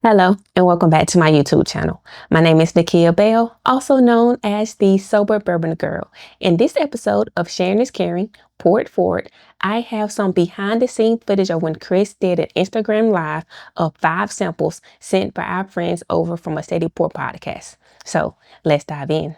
Hello, and welcome back to my YouTube channel. My name is Nakia Bell, also known as the Sober Bourbon Girl. In this episode of Sharing is Caring, Pour It Forward, I have some behind-the-scenes footage of when Chris did an Instagram Live of 5 samples sent by our friends over from a Steady Pour podcast. So, let's dive in.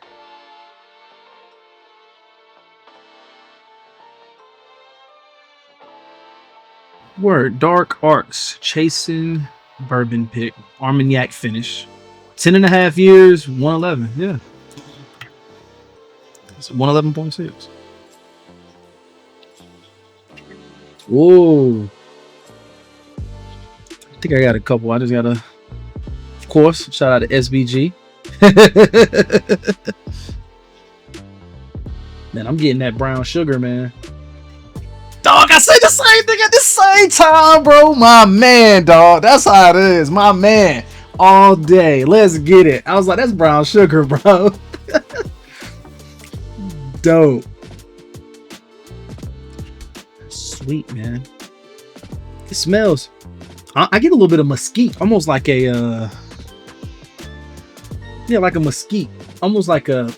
Word, Dark Arts, Chasing Bourbon Pick, Armagnac finish. 10.5 years, 111. Yeah. It's 111.6. Whoa. I think I got a couple. I just got of course, shout out to SBG. Man, I'm getting that brown sugar, man. Dog, I say the same thing at the same time, bro. My man, dog. That's how it is. My man. All day. Let's get it. I was like, that's brown sugar, bro. Dope. Sweet, man. It smells. I get a little bit of mesquite. Almost like a, yeah, like a mesquite. Almost like a,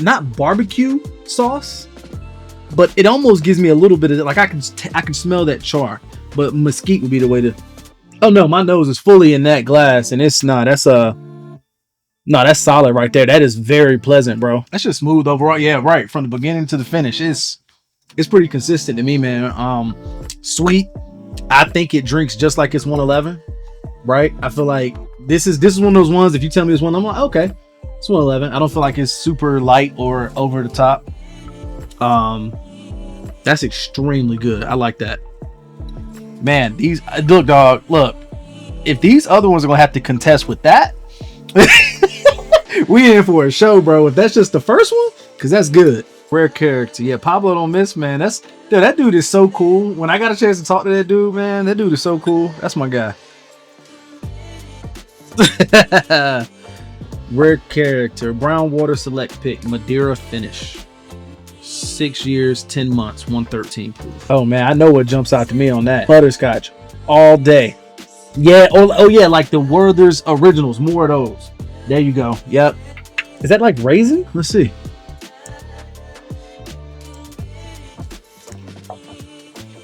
not barbecue sauce, but it almost gives me a little bit of, like, I can smell that char, but mesquite would be the way to. Oh no, my nose is fully in that glass, and it's not. That's no, that's solid right there. That is very pleasant, bro. That's just smooth overall. Yeah, right, from the beginning to the finish. It's pretty consistent to me, man. Sweet. I think it drinks just like it's 111, right? I feel like this is one of those ones. If you tell me it's one, I'm like, okay, it's 111. I don't feel like it's super light or over the top. That's extremely good. I like that. Man, these look, dog. Look, if these other ones are gonna have to contest with that, we in for a show, bro. If that's just the first one, because that's good. Rare character, yeah. Pablo don't miss, man. That dude is so cool. When I got a chance to talk to that dude, man, that dude is so cool. That's my guy. Rare character, brown water select pick, Madeira finish. 6 years, 10 months, 113 proof. Oh man, I know what jumps out to me on that. Butterscotch all day. Yeah. Oh yeah, like the Werther's originals. More of those. There you go. Yep. Is that like raisin? Let's see.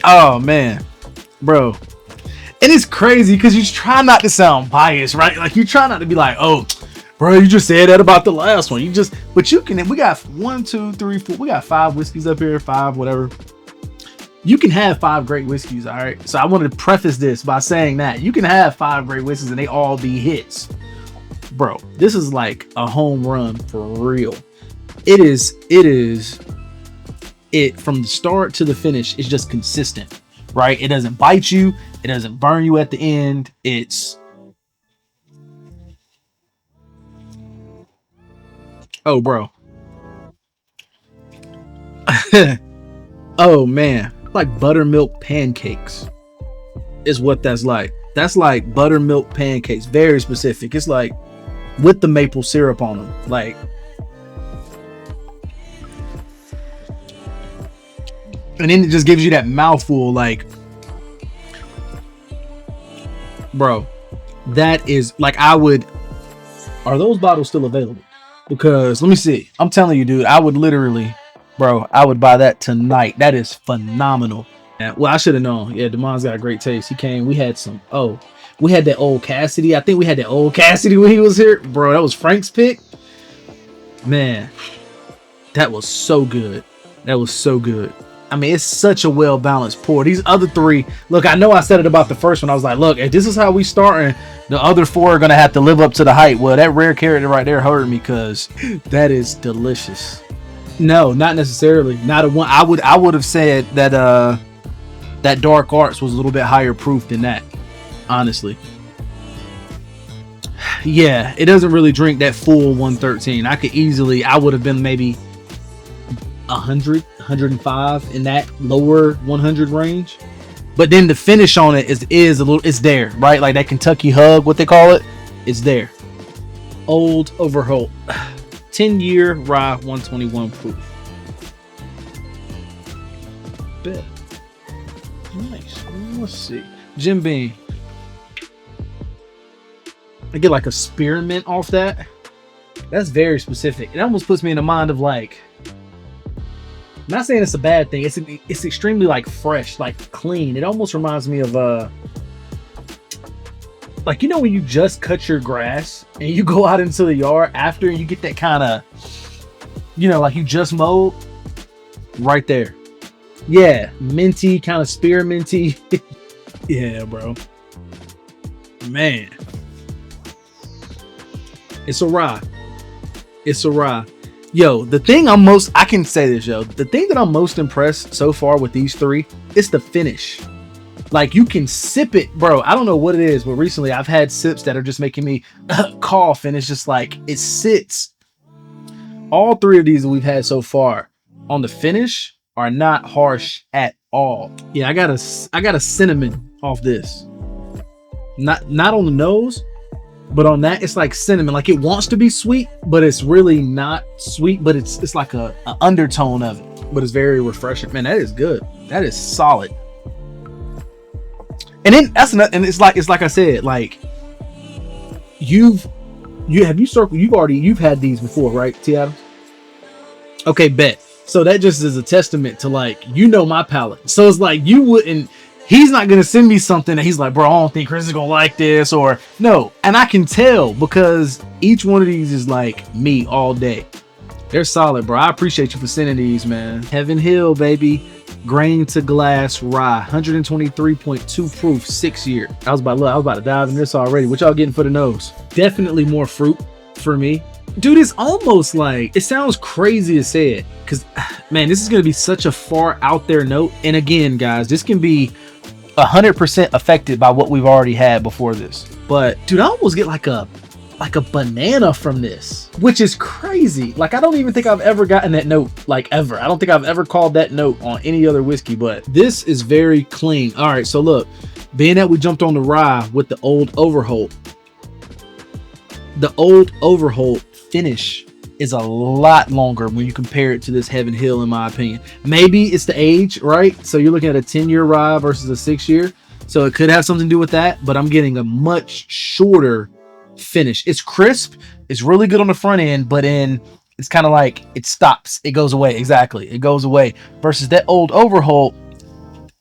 Oh man, bro. And it's crazy because you try not to sound biased, right? Like you try not to be like, oh, bro, you just said that about the last one. But you can, we got 1, 2, 3, 4, we got 5 whiskeys up here, 5, whatever. You can have 5 great whiskeys, all right? So I wanted to preface this by saying that you can have 5 great whiskeys and they all be hits. Bro, this is like a home run for real. It from the start to the finish is just consistent, right? It doesn't bite you. It doesn't burn you at the end. It's, oh, bro. Oh, man. Like buttermilk pancakes is what that's like. That's like buttermilk pancakes. Very specific. It's like with the maple syrup on them. Like, and then it just gives you that mouthful. Like, bro, that is like, are those bottles still available? Because let me see. I'm telling you, dude, I would literally, bro, I would buy that tonight. That is phenomenal. Yeah, well, I should have known. Yeah, Demon's got a great taste. He came. We had that old Cassidy. I think we had that old Cassidy when he was here. Bro, that was Frank's pick. Man, that was so good. That was so good. I mean, it's such a well-balanced pour. These other 3, look, I know I said it about the first one. I was like, look, if this is how we starting, the other 4 are going to have to live up to the hype. Well, that rare character right there hurt me because that is delicious. No, not necessarily. Not a one. I would have said that that Dark Arts was a little bit higher proof than that, honestly. Yeah, it doesn't really drink that full 113. I would have been maybe 100, 105 in that lower 100 range. But then the finish on it is a little, it's there, right? Like that Kentucky hug, what they call it, it's there. Old Overholt, 10-year rye, 121 proof. Bet. Nice. Let's see. Jim Beam. I get like a spearmint off that. That's very specific. It almost puts me in the mind of like, I'm not saying it's a bad thing. It's extremely like fresh, like clean. It almost reminds me of like, you know, when you just cut your grass and you go out into the yard after and you get that kind of, you know, like you just mowed right there. Yeah, minty, kind of spearminty. Yeah, bro. Man. It's a rye. It's a rye. Yo, the thing I can say this, yo. The thing that I'm most impressed so far with these three is the finish. Like, you can sip it, bro. I don't know what it is, but recently I've had sips that are just making me cough, and it's just like, it sits. All three of these that we've had so far on the finish are not harsh at all. Yeah, I got a cinnamon off this. Not on the nose, but on that it's like cinnamon. Like, it wants to be sweet, but it's really not sweet, but it's like a undertone of it. But it's very refreshing. Man, that is good. That is solid. And then and it's like I said, like you've had these before, right, T. Adams? Okay, bet. So that just is a testament to, like, you know, my palate. So it's like, he's not gonna send me something that he's like, bro, I don't think Chris is gonna like this, or no. And I can tell because each one of these is like me all day. They're solid, bro. I appreciate you for sending these, man. Heaven Hill, baby. Grain to glass rye, 123.2 proof, 6 year. I was about to dive in this already. What y'all getting for the nose? Definitely more fruit for me. Dude, it's almost like, it sounds crazy to say it, because, man, this is going to be such a far out there note. And again, guys, this can be 100% affected by what we've already had before this. But, dude, I almost get like a banana from this, which is crazy. Like, I don't even think I've ever gotten that note, like, ever. I don't think I've ever called that note on any other whiskey, but this is very clean. All right, so look, being that we jumped on the rye with the Old Overholt, the Old Overholt finish is a lot longer when you compare it to this Heaven Hill, in my opinion. Maybe it's the age, right? So you're looking at a 10-year rye versus a 6-year. So it could have something to do with that, but I'm getting a much shorter finish. It's crisp. It's really good on the front end, but it's kind of like it stops. It goes away. Exactly. It goes away. Versus that Old Overholt,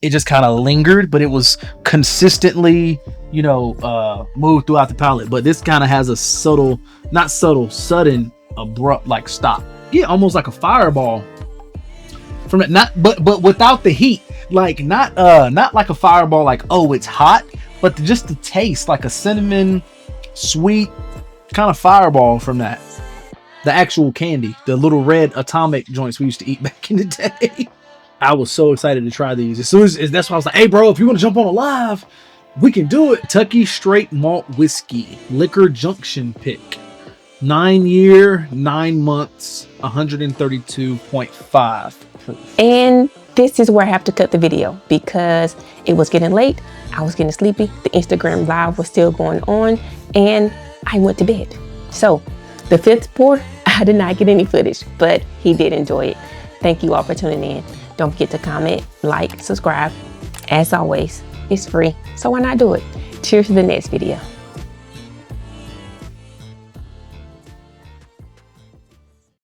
it just kind of lingered, but it was consistently, you know, moved throughout the palate. But this kind of has a sudden, abrupt, like, stop. Yeah, almost like a fireball from it. But without the heat. Like, not like a fireball, like, oh, it's hot, but just the taste, like a cinnamon sweet kind of fireball from that. The actual candy, the little red atomic joints we used to eat back in the day. I was so excited to try these. As soon as that's why I was like, hey, bro, if you want to jump on a live, we can do it. Kentucky Straight Malt Whiskey, Liquor Junction pick. 9 year, 9 months, 132.5. And this is where I have to cut the video because it was getting late. I was getting sleepy. The Instagram live was still going on and I went to bed. So the fifth pour, I did not get any footage, but he did enjoy it. Thank you all for tuning in. Don't forget to comment, like, subscribe. As always, it's free, so why not do it? Cheers to the next video.